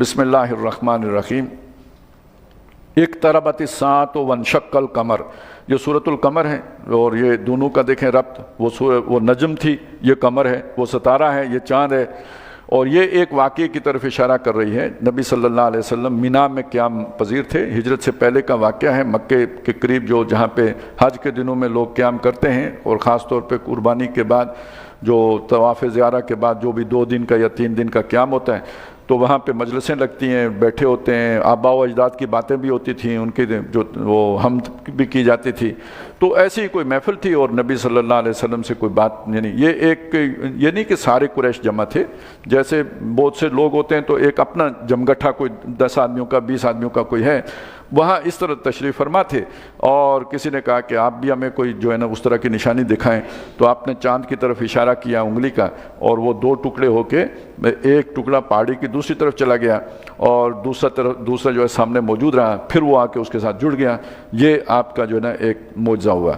بسم اللہ الرحمن الرحیم۔ اقتربت الساعۃ وانشق القمر، یہ سورۃ القمر ہے اور یہ دونوں کا دیکھیں ربط، وہ نجم تھی، یہ قمر ہے، وہ ستارہ ہے، یہ چاند ہے، اور یہ ایک واقعے کی طرف اشارہ کر رہی ہے۔ نبی صلی اللہ علیہ وسلم مینا میں قیام پذیر تھے، ہجرت سے پہلے کا واقعہ ہے، مکے کے قریب جہاں پہ حج کے دنوں میں لوگ قیام کرتے ہیں، اور خاص طور پہ قربانی کے بعد جو طواف زیارہ کے بعد جو بھی 2 دن کا یا 3 دن کا قیام ہوتا ہے، تو وہاں پہ مجلسیں لگتی ہیں، بیٹھے ہوتے ہیں، آباء و اجداد کی باتیں بھی ہوتی تھیں، ان کی جو وہ حمد بھی کی جاتی تھی، تو ایسی کوئی محفل تھی، اور نبی صلی اللہ علیہ وسلم سے کوئی بات، یعنی یہ نہیں کہ سارے قریش جمع تھے، جیسے بہت سے لوگ ہوتے ہیں تو ایک اپنا جمگٹھا کوئی 10 آدمیوں کا 20 آدمیوں کا کوئی ہے، وہاں اس طرح تشریف فرما تھے، اور کسی نے کہا کہ آپ بھی ہمیں کوئی جو ہے نا اس طرح کی نشانی دکھائیں، تو آپ نے چاند کی طرف اشارہ کیا انگلی کا، اور وہ 2 ٹکڑے ہو کے ایک ٹکڑا پہاڑی کی دوسری طرف چلا گیا، اور دوسرا جو ہے سامنے موجود رہا، پھر وہ آ کے اس کے ساتھ جڑ گیا۔ یہ آپ کا جو ہے نا ایک معجزہ ہوا،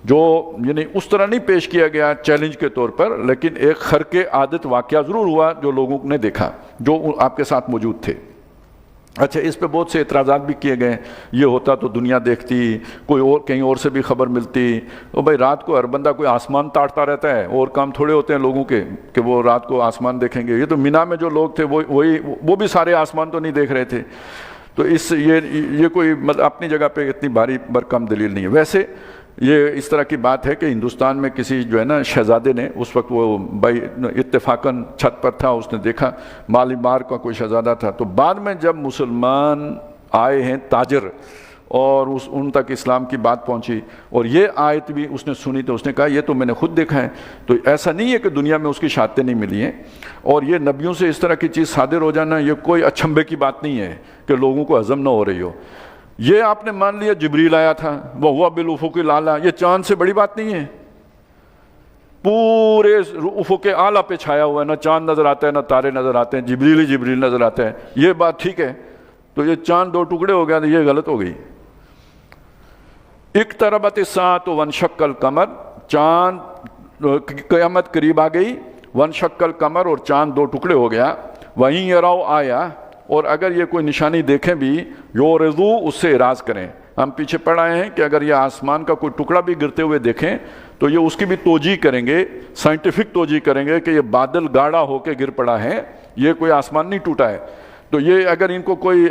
جو یعنی اس طرح نہیں پیش کیا گیا چیلنج کے طور پر، لیکن ایک خرق عادت واقعہ ضرور ہوا جو لوگوں نے دیکھا، جو آپ کے ساتھ موجود تھے۔ اچھا، اس پہ بہت سے اعتراضات بھی کیے گئے، یہ ہوتا تو دنیا دیکھتی، کوئی اور کہیں اور سے بھی خبر ملتی، تو بھائی رات کو ہر بندہ کوئی آسمان تاڑتا رہتا ہے، اور کام تھوڑے ہوتے ہیں لوگوں کے کہ وہ رات کو آسمان دیکھیں گے، یہ تو مینا میں جو لوگ تھے وہ بھی سارے آسمان تو نہیں دیکھ رہے تھے، تو یہ کوئی مطلب اپنی جگہ پہ اتنی بھاری برکم دلیل نہیں ہے۔ ویسے یہ اس طرح کی بات ہے کہ ہندوستان میں کسی جو ہے نا شہزادے نے، اس وقت وہ بھائی اتفاقاً چھت پر تھا، اس نے دیکھا مالی مار کا کوئی شہزادہ تھا، تو بعد میں جب مسلمان آئے ہیں تاجر اور ان تک اسلام کی بات پہنچی اور یہ آیت بھی اس نے سنی، تو اس نے کہا یہ تو میں نے خود دیکھا ہے، تو ایسا نہیں ہے کہ دنیا میں اس کی شہادتیں نہیں ملی ہیں، اور یہ نبیوں سے اس طرح کی چیز صادر ہو جانا یہ کوئی اچھمبے کی بات نہیں ہے کہ لوگوں کو ہضم نہ ہو رہی ہو۔ یہ آپ نے مان لیا جبریل آیا تھا، وَهُوَ بِالْأُفُقِ الْأَعْلَىٰ، یہ چاند سے بڑی بات نہیں ہے، پورے افق اعلیٰ پہ چھایا ہوا ہے، نہ چاند نظر آتا ہے نہ تارے نظر آتے ہیں، جبریل ہی جبریل نظر آتا ہے، یہ بات ٹھیک ہے، تو یہ چاند 2 ٹکڑے ہو گیا تو یہ غلط ہو گئی۔ اقتربت الساعۃ وانشق القمر، چاند قیامت قریب آ گئی، وانشق القمر، اور چاند 2 ٹکڑے ہو گیا، وہیں یراؤ آیا، اور اگر یہ کوئی نشانی دیکھیں بھی یورضو، اس سے اعراض کریں۔ ہم پیچھے پڑھ آئے ہیں کہ اگر یہ آسمان کا کوئی ٹکڑا بھی گرتے ہوئے دیکھیں تو یہ اس کی بھی توجیہ کریں گے، سائنٹیفک توجیہ کریں گے کہ یہ بادل گاڑا ہو کے گر پڑا ہے، یہ کوئی آسمان نہیں ٹوٹا ہے، تو یہ اگر ان کو کوئی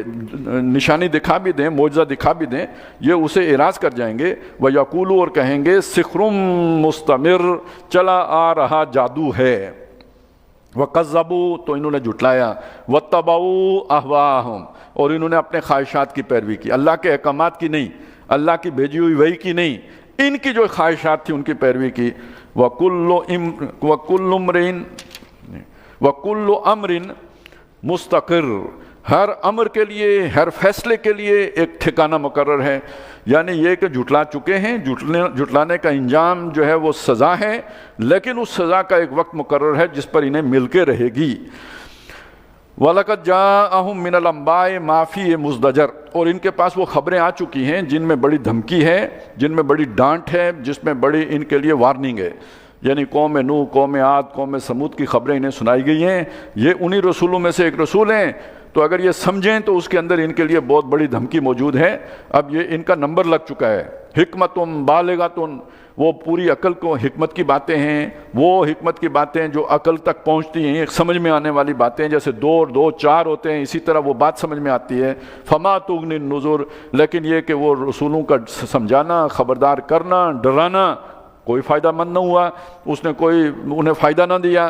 نشانی دکھا بھی دیں، معجزہ دکھا بھی دیں، یہ اسے اعراض کر جائیں گے، وَيَقُولُ، اور کہیں گے سِحْرٌ مُسْتَمِرٌ، چلا آ رہا جادو ہے، وَقَذَّبُوا، تو انہوں نے جھٹلایا، وَاتَّبَعُوا أَهْوَاءَهُمْ، اور انہوں نے اپنے خواہشات کی پیروی کی، اللہ کے احکامات کی نہیں، اللہ کی بھیجی ہوئی وحی کی نہیں، ان کی جو خواہشات تھی ان کی پیروی کی۔ وَكُلُّ أَمْرٍ مستقر، ہر امر کے لیے، ہر فیصلے کے لیے ایک ٹھکانہ مقرر ہے، یعنی یہ کہ جھٹلا چکے ہیں، جھٹلانے کا انجام جو ہے وہ سزا ہے، لیکن اس سزا کا ایک وقت مقرر ہے جس پر انہیں مل کے رہے گی۔ وَلَقَدْ جَاءَهُم مِّنَ الْأَنبَاءِ مَا فِيهِ مُزْدَجَرٌ، اور ان کے پاس وہ خبریں آ چکی ہیں جن میں بڑی دھمکی ہے، جن میں بڑی ڈانٹ ہے، جس میں بڑی ان کے لیے وارننگ ہے، یعنی قوم نوح، قوم عاد، قوم سمود کی خبریں انہیں سنائی گئی ہیں، یہ انہی رسولوں میں سے ایک رسول ہیں، تو اگر یہ سمجھیں تو اس کے اندر ان کے لیے بہت بڑی دھمکی موجود ہے۔ اب یہ ان کا نمبر لگ چکا ہے، حکمتٌ بالغۃ، وہ پوری عقل کو حکمت کی باتیں ہیں، وہ حکمت کی باتیں جو عقل تک پہنچتی ہیں، ایک سمجھ میں آنے والی باتیں، جیسے 2 اور 2 4 ہوتے ہیں، اسی طرح وہ بات سمجھ میں آتی ہے۔ فما تغنی النذر، لیکن یہ کہ وہ رسولوں کا سمجھانا، خبردار کرنا، ڈرانا کوئی فائدہ مند نہ ہوا، اس نے کوئی انہیں فائدہ نہ دیا۔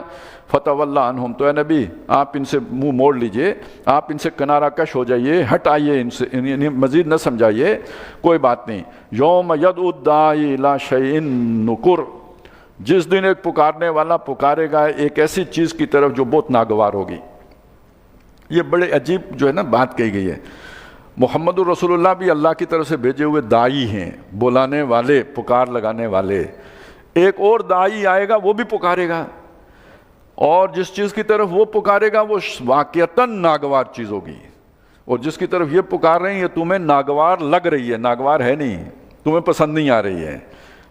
فتول عنہم، تو اے نبی آپ ان سے منہ موڑ لیجئے، آپ ان سے کنارہ کش ہو جائیے، ہٹ آئیے ان سے، انہیں مزید نہ سمجھائیے، کوئی بات نہیں۔ یوم یدعو الداعی الی شیء نکر، جس دن ایک پکارنے والا پکارے گا ایک ایسی چیز کی طرف جو بہت ناگوار ہوگی۔ یہ بڑے عجیب جو ہے نا بات کہی گئی ہے۔ محمد الرسول اللہ بھی اللہ کی طرف سے بھیجے ہوئے داعی ہیں، بلانے والے، پکار لگانے والے۔ ایک اور داعی آئے گا، وہ بھی پکارے گا، اور جس چیز کی طرف وہ پکارے گا وہ واقعتاً ناگوار چیز ہوگی، اور جس کی طرف یہ پکار رہے ہیں یہ تمہیں ناگوار لگ رہی ہے، ناگوار ہے نہیں، تمہیں پسند نہیں آ رہی ہے،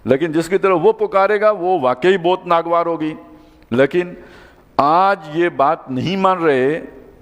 لیکن جس کی طرف وہ پکارے گا وہ واقعی بہت ناگوار ہوگی۔ لیکن آج یہ بات نہیں مان رہے،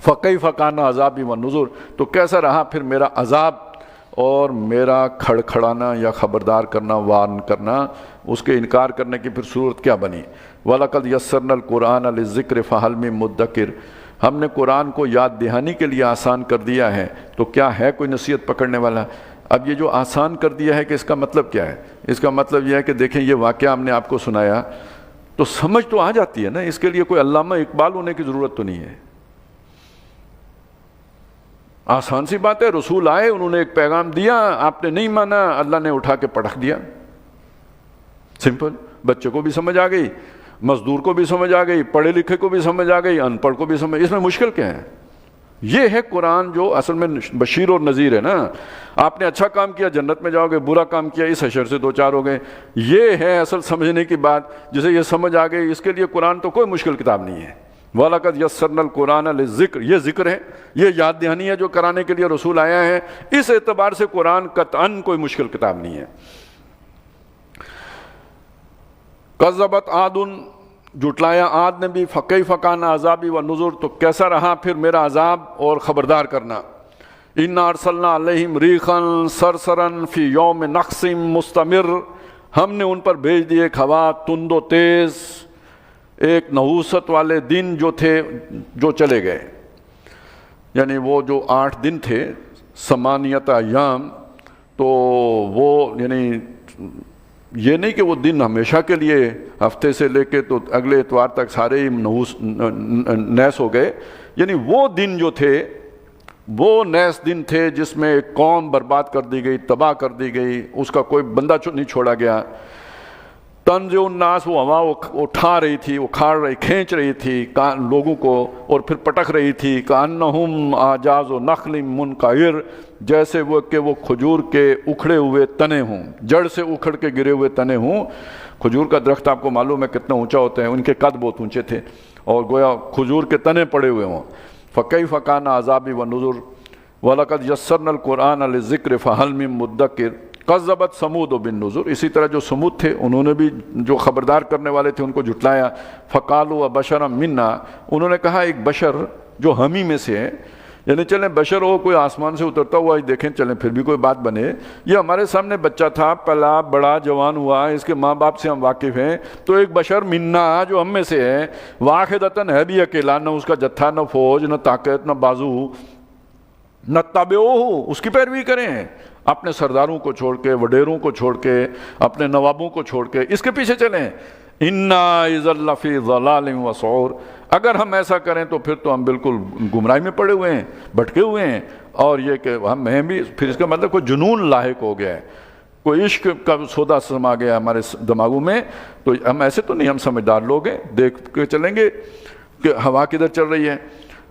فَكَيْفَ كَانَ عَذَابِي وَالنُّذُرُ، تو کیسا رہا پھر میرا عذاب اور میرا کھڑکھڑانا یا خبردار کرنا، وارن کرنا، اس کے انکار کرنے کی پھر صورت کیا بنی۔ وَلَقَدْ يَسَّرْنَا الْقُرْآنَ لِلذِّكْرِ فَهَلْ مِن مُدَّكِرٍ، ہم نے قرآن کو یاد دہانی کے لیے آسان کر دیا ہے، تو کیا ہے کوئی نصیحت پکڑنے والا؟ اب یہ جو آسان کر دیا ہے کہ اس کا مطلب کیا ہے؟ اس کا مطلب یہ ہے کہ دیکھیں یہ واقعہ ہم نے آپ کو سنایا تو سمجھ تو آ جاتی ہے نا، اس کے لیے کوئی علامہ اقبال ہونے کی ضرورت تو نہیں ہے، آسان سی بات ہے، رسول آئے، انہوں نے ایک پیغام دیا، آپ نے نہیں مانا، اللہ نے اٹھا کے پٹک دیا، سمپل۔ بچے کو بھی سمجھ آ گئی، مزدور کو بھی سمجھ آ گئی، پڑھے لکھے کو بھی سمجھ آ گئی، ان پڑھ کو بھی سمجھ، اس میں مشکل کیا ہے؟ یہ ہے قرآن جو اصل میں بشیر اور نذیر ہے نا، آپ نے اچھا کام کیا جنت میں جاؤ گے، برا کام کیا اس حشر سے دو چار ہو گئے، یہ ہے اصل سمجھنے کی بات، جسے یہ سمجھ آ گئی، اس کے لیے قرآن تو کوئی مشکل کتاب نہیں ہے۔ وَلَقَدْ يَسَّرْنَا الْقُرْآنَ لِلذِّكْرِ، یہ ذکر ہے، یہ یاد دہانی ہے جو کرانے کے لیے رسول آیا ہے، اس اعتبار سے قرآن قطعاً کوئی مشکل کتاب نہیں ہے۔ کذبت عاد، جھٹلایا عاد نے بھی، فکیف کان عذابی ونذر، تو کیسا رہا پھر میرا عذاب اور خبردار کرنا۔ انا ارسلنا علیہم ریحا صرصرا فی یوم نحس مستمر، ہم نے ان پر بھیج دی ایک ہوا تند و تیز، ایک نحوست والے دن جو تھے جو چلے گئے، یعنی وہ جو 8 دن تھے، 8 ایام، تو وہ یعنی یہ نہیں کہ وہ دن ہمیشہ کے لیے ہفتے سے لے کے تو اگلے اتوار تک سارے ہی نیس ہو گئے، یعنی وہ دن جو تھے وہ نیس دن تھے جس میں ایک قوم برباد کر دی گئی، تباہ کر دی گئی، اس کا کوئی بندہ نہیں چھوڑا گیا۔ تنز الناس، وہ ہوا وہ اٹھا رہی تھی، وہ کھینچ رہی تھی لوگوں کو اور پھر پٹک رہی تھی، کأنہم اعجاز نخل منقعر، جیسے وہ کہ وہ کھجور کے اکھڑے ہوئے تنے ہوں، جڑ سے اکھڑ کے گرے ہوئے تنے ہوں۔ کھجور کا درخت آپ کو معلوم ہے کتنا اونچا ہوتا ہے، ان کے قد بہت اونچے تھے اور گویا کھجور کے تنے پڑے ہوئے ہوں۔ فکیف کان عذابی ونذر وَلَقَدْ يَسَّرْنَا الْقُرْآنَ لِلذِّكْرِ فَهَلْ مِن مُدَّكِرٍ کذبت ثمود بالنذر، اسی طرح جو ثمود تھے انہوں نے بھی جو خبردار کرنے والے تھے ان کو جھٹلایا۔ فقالوا بشرا منا، انہوں نے کہا ایک بشر جو ہم ہی میں سے ہے، یعنی چلیں بشر ہو، کوئی آسمان سے اترتا ہوا ہی دیکھیں، چلیں پھر بھی کوئی بات بنے، یہ ہمارے سامنے بچہ تھا، پلا بڑا جوان ہوا، اس کے ماں باپ سے ہم واقف ہیں، تو ایک بشر منا جو ہم میں سے ہے، واحدتاً ہے بھی اکیلا، نہ اس کا جتھا، نہ فوج، نہ طاقت، نہ بازو، نتبعوہ، اس کی پیروی کریں، اپنے سرداروں کو چھوڑ کے، وڈیروں کو چھوڑ کے، اپنے نوابوں کو چھوڑ کے اس کے پیچھے چلیں۔ انا اذا لفی ضلال وسعور، اگر ہم ایسا کریں تو پھر تو ہم بالکل گمراہی میں پڑے ہوئے ہیں، بھٹکے ہوئے ہیں، اور یہ کہ ہم بھی، پھر اس کا مطلب کوئی جنون لاحق ہو گیا ہے، کوئی عشق کا سودا سما گیا ہمارے دماغوں میں، تو ہم ایسے تو نہیں، ہم سمجھدار لوگ ہیں، دیکھ کے چلیں گے کہ ہوا کدھر چل رہی ہے۔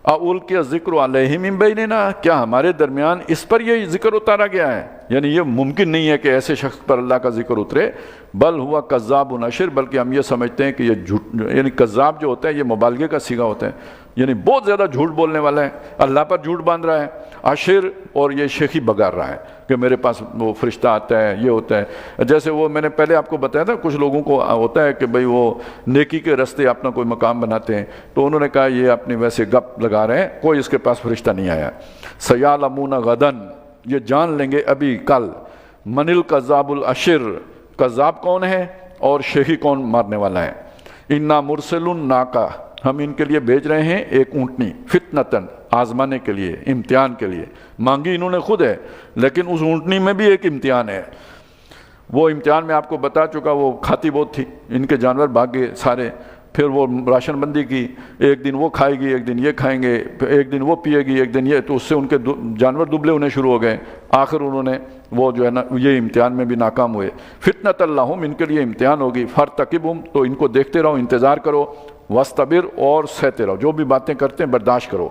اُلقِیَ الذِّکْرُ عَلَیْہِ مِن بَینِنَا، کیا ہمارے درمیان اس پر یہ ذکر اتارا گیا ہے؟ یعنی یہ ممکن نہیں ہے کہ ایسے شخص پر اللہ کا ذکر اترے، بل ہوا کذاب نشر، بلکہ ہم یہ سمجھتے ہیں کہ یہ جھوٹ، یعنی کذاب جو ہوتا ہے یہ مبالغے کا صیغہ ہوتا ہے، یعنی بہت زیادہ جھوٹ بولنے والا ہے، اللہ پر جھوٹ باندھ رہا ہے، عشر، اور یہ شیخی بگار رہا ہے کہ میرے پاس وہ فرشتہ آتا ہے، یہ ہوتا ہے، جیسے وہ میں نے پہلے آپ کو بتایا تھا کچھ لوگوں کو ہوتا ہے کہ بھئی وہ نیکی کے رستے اپنا کوئی مقام بناتے ہیں، تو انہوں نے کہا یہ اپنی ویسے گپ لگا رہے ہیں، کوئی اس کے پاس فرشتہ نہیں آیا۔ سیعلمون غداً، یہ جان لیں گے ابھی کل، من الکذاب الاشر، کذاب کون ہے اور شیخی کون مارنے والا ہے۔ انا مرسل الناقہ، ہم ان کے لیے بھیج رہے ہیں ایک اونٹنی، فتنتن، آزمانے کے لیے، امتحان کے لیے، مانگی انہوں نے خود ہے، لیکن اس اونٹنی میں بھی ایک امتحان ہے۔ وہ امتحان میں آپ کو بتا چکا، وہ کھاتی بہت تھی، ان کے جانور بھاگ گئے سارے، پھر وہ راشن بندی کی، ایک دن وہ کھائے گی، ایک دن یہ کھائیں گے، ایک دن وہ پیے گی، ایک دن یہ، تو اس سے ان کے جانور دبلے ہونے شروع ہو گئے، آخر انہوں نے وہ جو ہے نا یہ امتحان میں بھی ناکام ہوئے۔ فتنۃ اللہم، ان کے لیے امتحان ہوگی، فرتقبہم، تو ان کو دیکھتے رہو، انتظار کرو، واستبر، اور سہتے رہو، جو بھی باتیں کرتے ہیں برداشت کرو،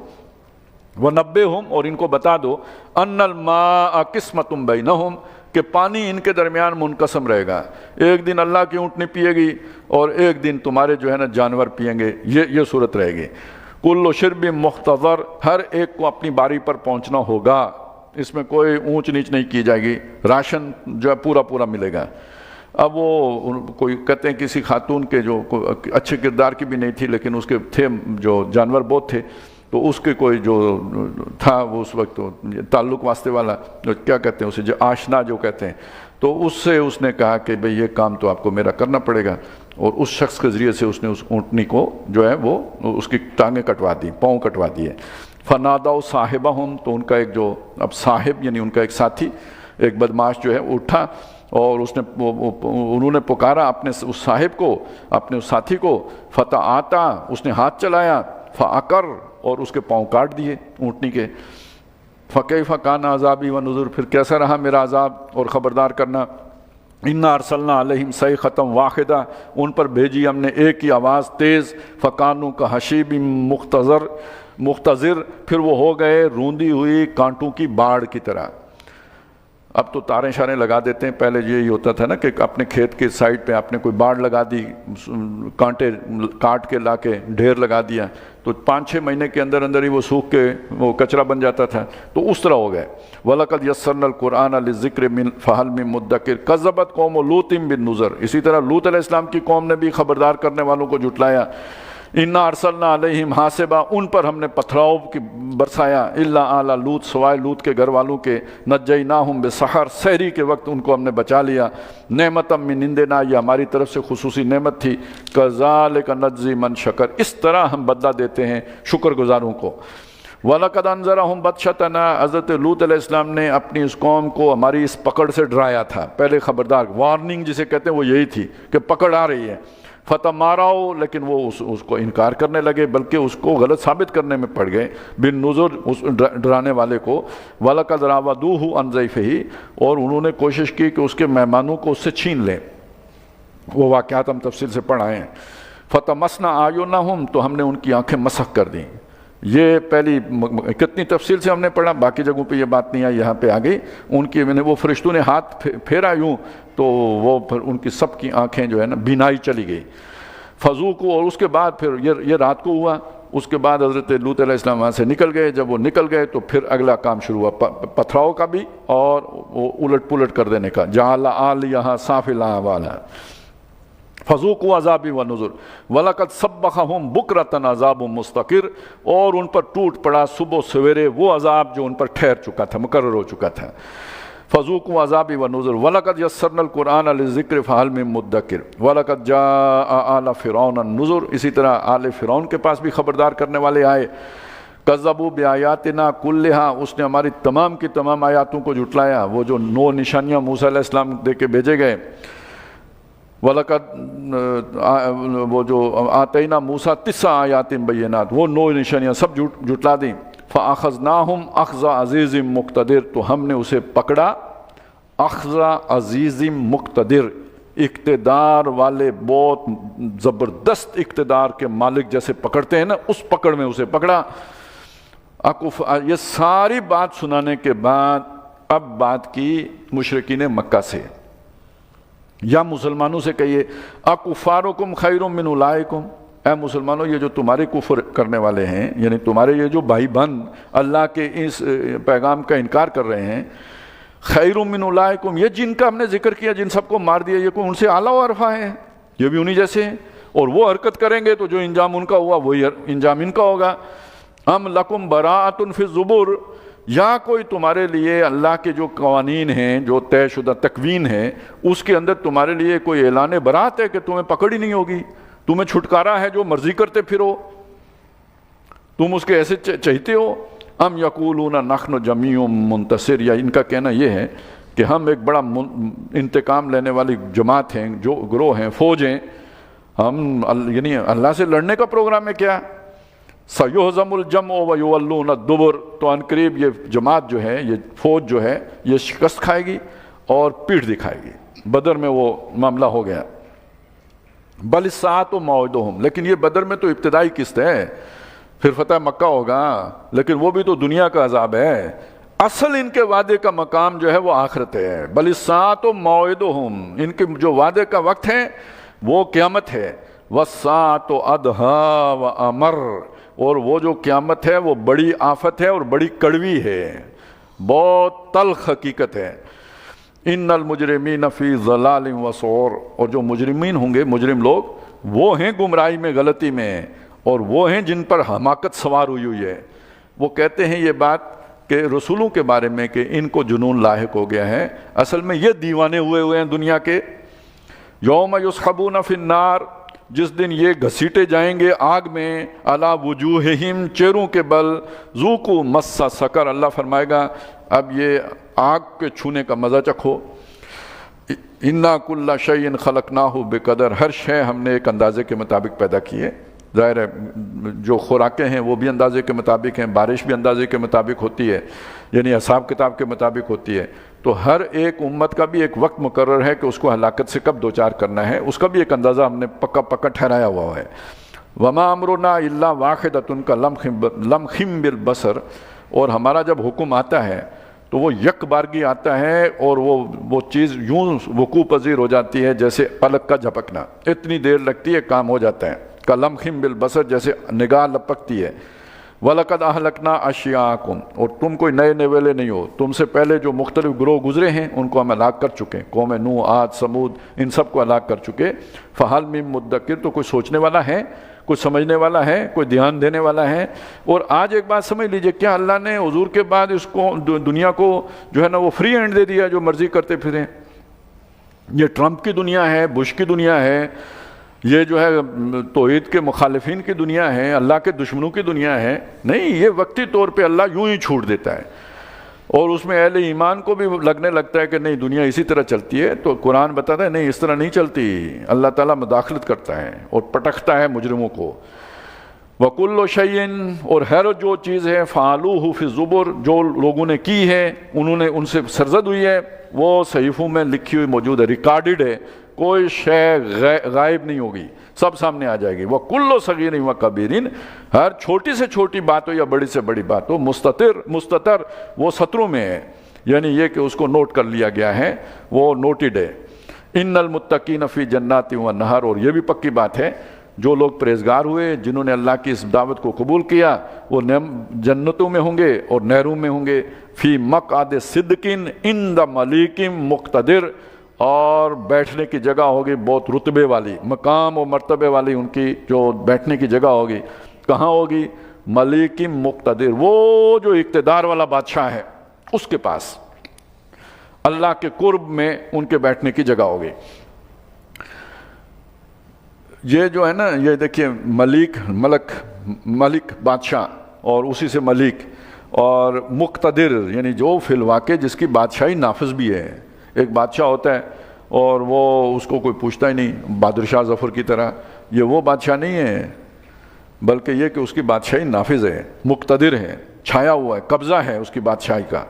ونبئہم، اور ان کو بتا دو، ان الماء قسمۃ بینہم، کہ پانی ان کے درمیان منقسم رہے گا، ایک دن اللہ کی اونٹنی پیے گی اور ایک دن تمہارے جو ہے نا جانور پئیں گے، یہ صورت رہے گی۔ کل شرب مختضر، ہر ایک کو اپنی باری پر پہنچنا ہوگا، اس میں کوئی اونچ نیچ نہیں کی جائے گی، راشن جو ہے پورا پورا ملے گا۔ اب وہ کوئی کہتے ہیں کسی خاتون کے جو اچھے کردار کی بھی نہیں تھی، لیکن اس کے تھے جو جانور بہت تھے، تو اس کے کوئی جو تھا وہ اس وقت تعلق واسطے والا جو کیا کہتے ہیں اسے جو آشنا جو کہتے ہیں، تو اس سے اس نے کہا کہ بھئی یہ کام تو آپ کو میرا کرنا پڑے گا، اور اس شخص کے ذریعے سے اس نے اس اونٹنی کو جو ہے وہ اس کی ٹانگیں کٹوا دی، پاؤں کٹوا دیے۔ فناداؤ صاحبہم، تو ان کا ایک جو اب صاحب یعنی ان کا ایک ساتھی، ایک بدماش جو ہے اٹھا اور اس نے انہوں نے پکارا اپنے اس صاحب کو، اپنے اس ساتھی کو، فتعاطا، اس نے ہاتھ چلایا، فعقر، اور اس کے پاؤں کاٹ دیے اونٹنی کے۔ فکیف کان عذابی و نذر، پھر کیسا رہا میرا عذاب اور خبردار کرنا۔ انا ارسلنا علیہم صیحۃ واحدہ، ان پر بھیجی ہم نے ایک ہی آواز تیز، فکانوا کحشیب مختضر، پھر وہ ہو گئے روندی ہوئی کانٹوں کی باڑ کی طرح۔ اب تو تاریں شاریں لگا دیتے ہیں، پہلے یہی ہوتا تھا نا کہ اپنے کھیت کے سائڈ پہ آپ نے کوئی باڑ لگا دی، کانٹے کاٹ کے لا کے ڈھیر لگا دیا، تو 5-6 مہینے کے اندر اندر ہی وہ سوکھ کے وہ کچرا بن جاتا تھا، تو اس طرح ہو گئے۔ وَلَقَدْ يَسَّرْنَا الْقُرْآنَ لِلذِّكْرِ فَهَلْ مِن مُدَّكِرٍ كَذَّبَتْ قَوْمُ لُوطٍ بِالنُّذُرِ، اسی طرح لوط علیہ السلام کی قوم نے بھی خبردار کرنے والوں کو جھٹلایا۔ انا ارسلنا علیہم حاسبا، ان پر ہم نے پتھراؤ کی برسایا، الا آل لوط، سوائے لوط کے گھر والوں کے، نجیناہم بسحر، سحری کے وقت ان کو ہم نے بچا لیا، نعمتا من عندنا، یہ ہماری طرف سے خصوصی نعمت تھی، کذالک نجزی من شکر، اس طرح ہم بدلہ دیتے ہیں شکر گزاروں کو۔ وَلَقَدْ أَنذَرَهُمْ بَطْشَتَنَا، حضرت لوط علیہ السلام نے اپنی اس قوم کو ہماری اس پکڑ سے ڈرایا تھا، پہلے خبردار وارننگ جسے کہتے ہیں وہ یہی تھی کہ پکڑ آ رہی ہے۔ فتماراؤ، لیکن وہ اس کو انکار کرنے لگے، بلکہ اس کو غلط ثابت کرنے میں پڑ گئے، بالنذر، اس ڈرانے والے کو۔ وَلَقَدْ رَاوَدُوهُ عَنْ ضَيْفِهِ، اور انہوں نے کوشش کی کہ اس کے مہمانوں کو اس سے چھین لیں، وہ واقعات ہم تفصیل سے پڑھائیں۔ فَطَمَسْنَا أَعْيُنَهُمْ، تو ہم نے ان کی آنکھیں مسخ کر دیں۔ یہ پہلی کتنی تفصیل سے ہم نے پڑھا، باقی جگہوں پہ یہ بات نہیں آئی، یہاں پہ آ گئی۔ ان کی میں نے وہ فرشتوں نے ہاتھ پھیرا یوں، تو وہ پھر ان کی سب کی آنکھیں جو ہے نا بینائی چلی گئی۔ فذوقوا، اور اس کے بعد پھر یہ رات کو ہوا، اس کے بعد حضرت لوط علیہ السلام وہاں سے نکل گئے۔ جب وہ نکل گئے تو پھر اگلا کام شروع ہوا، پتھراؤ کا بھی اور وہ الٹ پلٹ کر دینے کا، جعل عالیہا سافلہا والا۔ فذوقوا عذابی ونذر وَلَقَدْ صَبَّحَهُمْ بُكْرَةً عذاب مستقر، اور ان پر ٹوٹ پڑا صبح سویرے وہ عذاب جو ان پر ٹھہر چکا تھا، مقرر ہو چکا تھا۔ فذوقوا عذابی ونذر وَلَقَدْ يَسَّرْنَا الْقُرْآنَ لِلذِّكْرِ فَهَلْ مِن مُدَّكِرٍ وَلَقَدْ جَاءَ آلَ فِرْعَوْنَ النُّذُرُ، اسی طرح آل فرعون کے پاس بھی خبردار کرنے والے آئے۔ کذبوا بآیاتنا کلھا، اس نے ہماری تمام کی تمام آیاتوں کو جھٹلایا، وہ جو 9 نشانیاں موسیٰ علیہ السلام دے کے بھیجے گئے۔ وَلَقَدْ، وہ جو آتَيْنَا مُوسَىٰ 9 آیات بینات، وہ 9 نشانیاں سب جھٹلا دیں۔ فَأَخَذْنَاهُمْ أَخْذَ عَزِيزٍ مُقْتَدِرٍ، تو ہم نے اسے پکڑا اخذ عزیز مقتدر، اقتدار والے بہت زبردست اقتدار کے مالک جیسے پکڑتے ہیں نا، اس پکڑ میں اسے پکڑا۔ یہ ساری بات سنانے کے بعد اب بات کی مشرکین مکہ سے، یا مسلمانوں سے کہیے، اکفارکم خیر من اولئکم، اے مسلمانوں یہ جو تمہارے کفر کرنے والے ہیں، یعنی تمہارے یہ جو بھائی بہن اللہ کے اس پیغام کا انکار کر رہے ہیں، خیر من اولئکم، یہ جن کا ہم نے ذکر کیا، جن سب کو مار دیا، یہ کوئی ان سے اعلیٰ و ارفع ہے؟ یہ بھی انہی جیسے ہیں، اور وہ حرکت کریں گے تو جو انجام ان کا ہوا وہی انجام ان کا ہوگا۔ ام لکم براءۃ فی الزبر، یا کوئی تمہارے لیے اللہ کے جو قوانین ہیں، جو طے شدہ تکوین ہے، اس کے اندر تمہارے لیے کوئی اعلان برات ہے کہ تمہیں پکڑ ہی نہیں ہوگی، تمہیں چھٹکارا ہے، جو مرضی کرتے پھرو، تم اس کے ایسے چہتے ہو۔ ام یقولون نحن جمیع منتصر، یا ان کا کہنا یہ ہے کہ ہم ایک بڑا انتقام لینے والی جماعت ہیں، جو گروہ ہیں، فوج ہیں، ہم یعنی اللہ سے لڑنے کا پروگرام ہے کیا؟ سَيُهْزَمُ الْجَمْعُ وَيُوَلُّونَ الدُّبُرَ، تو ان قریب یہ جماعت جو ہے، یہ فوج جو ہے، یہ شکست کھائے گی اور پیٹھ دکھائے گی۔ بدر میں وہ معاملہ ہو گیا۔ بل الساعۃ موعدہم، لیکن یہ بدر میں تو ابتدائی قسط ہے، پھر فتح مکہ ہوگا، لیکن وہ بھی تو دنیا کا عذاب ہے۔ اصل ان کے وعدے کا مقام جو ہے وہ آخرت ہے۔ بل الساعۃ موعدہم، ان کے جو وعدے کا وقت ہے وہ قیامت ہے۔ والساعۃ ادھیٰ وامر، اور وہ جو قیامت ہے وہ بڑی آفت ہے اور بڑی کڑوی ہے، بہت تلخ حقیقت ہے۔ ان المجرمین فی ضلال وسعور، اور جو مجرمین ہوں گے، مجرم لوگ، وہ ہیں گمراہی میں، غلطی میں، اور وہ ہیں جن پر حماقت سوار ہوئی ہے۔ وہ کہتے ہیں یہ بات کہ رسولوں کے بارے میں کہ ان کو جنون لاحق ہو گیا ہے، اصل میں یہ دیوانے ہوئے ہیں دنیا کے۔ یوم یسحبون فی النار، جس دن یہ گھسیٹے جائیں گے آگ میں، علی وجوہہم، چہروں کے بل، ذوقوا مس سقر، اللہ فرمائے گا اب یہ آگ کے چھونے کا مزہ چکھو۔ انا کل شیء خلقناہ بقدر، ہر شے ہم نے ایک اندازے کے مطابق پیدا کی ہے۔ ظاہر ہے جو خوراکیں ہیں وہ بھی اندازے کے مطابق ہیں، بارش بھی اندازے کے مطابق ہوتی ہے، یعنی حساب کتاب کے مطابق ہوتی ہے۔ تو ہر ایک امت کا بھی ایک وقت مقرر ہے کہ اس کو ہلاکت سے کب دوچار کرنا ہے، اس کا بھی ایک اندازہ ہم نے پکا ٹھہرایا ہوا ہے۔ وما امرنا الا واحدۃ کلمح بالبصر، اور ہمارا جب حکم آتا ہے تو وہ یک بارگی آتا ہے اور وہ چیز یوں وقوع پذیر ہو جاتی ہے جیسے پلک کا جھپکنا، اتنی دیر لگتی ہے کام ہو جاتا ہے، کلمح بالبصر، جیسے نگاہ لپکتی ہے۔ وَلَقَدْ أَهْلَكْنَا أَشْيَاعَكُمْ، اور تم کوئی نئے نویلے نہیں ہو، تم سے پہلے جو مختلف گروہ گزرے ہیں ان کو ہم ہلاک کر چکے، قوم نوح، عاد، سمود، ان سب کو ہلاک کر چکے۔ فَهَلْ مِن مُدَّكِرٍ، تو کوئی سوچنے والا ہے، کوئی سمجھنے والا ہے، کوئی دھیان دینے والا ہے۔ اور آج ایک بات سمجھ لیجئے، کیا اللہ نے حضور کے بعد اس کو دنیا کو جو ہے نا وہ فری ہینڈ دے دیا جو مرضی کرتے پھریں؟ یہ ٹرمپ کی دنیا ہے، بش کی دنیا ہے، یہ جو ہے توحید کے مخالفین کی دنیا ہے، اللہ کے دشمنوں کی دنیا ہے؟ نہیں، یہ وقتی طور پہ اللہ یوں ہی چھوڑ دیتا ہے، اور اس میں اہل ایمان کو بھی لگنے لگتا ہے کہ نہیں دنیا اسی طرح چلتی ہے، تو قرآن بتاتا ہے نہیں اس طرح نہیں چلتی، اللہ تعالیٰ مداخلت کرتا ہے اور پٹکتا ہے مجرموں کو۔ وَكُلُّ شَيْءٍ، اور ہر جو چیز ہے، فَعَلُوهُ فِي الزُّبُرِ، جو لوگوں نے کی ہے، انہوں نے ان سے سرزد ہوئی ہے، وہ صحیفوں میں لکھی ہوئی موجود ہے، ریکارڈڈ ہے، کوئی شے غائب نہیں ہوگی، سب سامنے آ جائے گی۔ وَكُلُّ صَغِيرٍ وَكَبِيرٍ، ہر چھوٹی سے چھوٹی بات ہو یا بڑی سے بڑی بات ہو، مستتر وہ سطروں میں ہے، یعنی یہ کہ اس کو نوٹ کر لیا گیا ہے، وہ نوٹڈ ہے۔ ان المتقین فی جنات ونہر، اور یہ بھی پکی بات ہے، جو لوگ پرہیزگار ہوئے، جنہوں نے اللہ کی اس دعوت کو قبول کیا، وہ جنتوں میں ہوں گے اور نہروں میں ہوں گے۔ فی مقعد صدق عند ملیک مقتدر، اور بیٹھنے کی جگہ ہوگی بہت رتبے والی، مقام و مرتبے والی ان کی جو بیٹھنے کی جگہ ہوگی، کہاں ہوگی؟ ملیک مقتدر، وہ جو اقتدار والا بادشاہ ہے اس کے پاس، اللہ کے قرب میں ان کے بیٹھنے کی جگہ ہوگی۔ یہ جو ہے نا، یہ دیکھیے ملک بادشاہ، اور اسی سے ملک، اور مقتدر یعنی جو فی الواقع جس کی بادشاہی نافذ بھی ہے۔ ایک بادشاہ ہوتا ہے اور وہ اس کو کوئی پوچھتا ہی نہیں، بہادر شاہ ظفر کی طرح، یہ وہ بادشاہ نہیں ہے، بلکہ یہ کہ اس کی بادشاہی نافذ ہے، مقتدر ہے، چھایا ہوا ہے، قبضہ ہے اس کی بادشاہی کا۔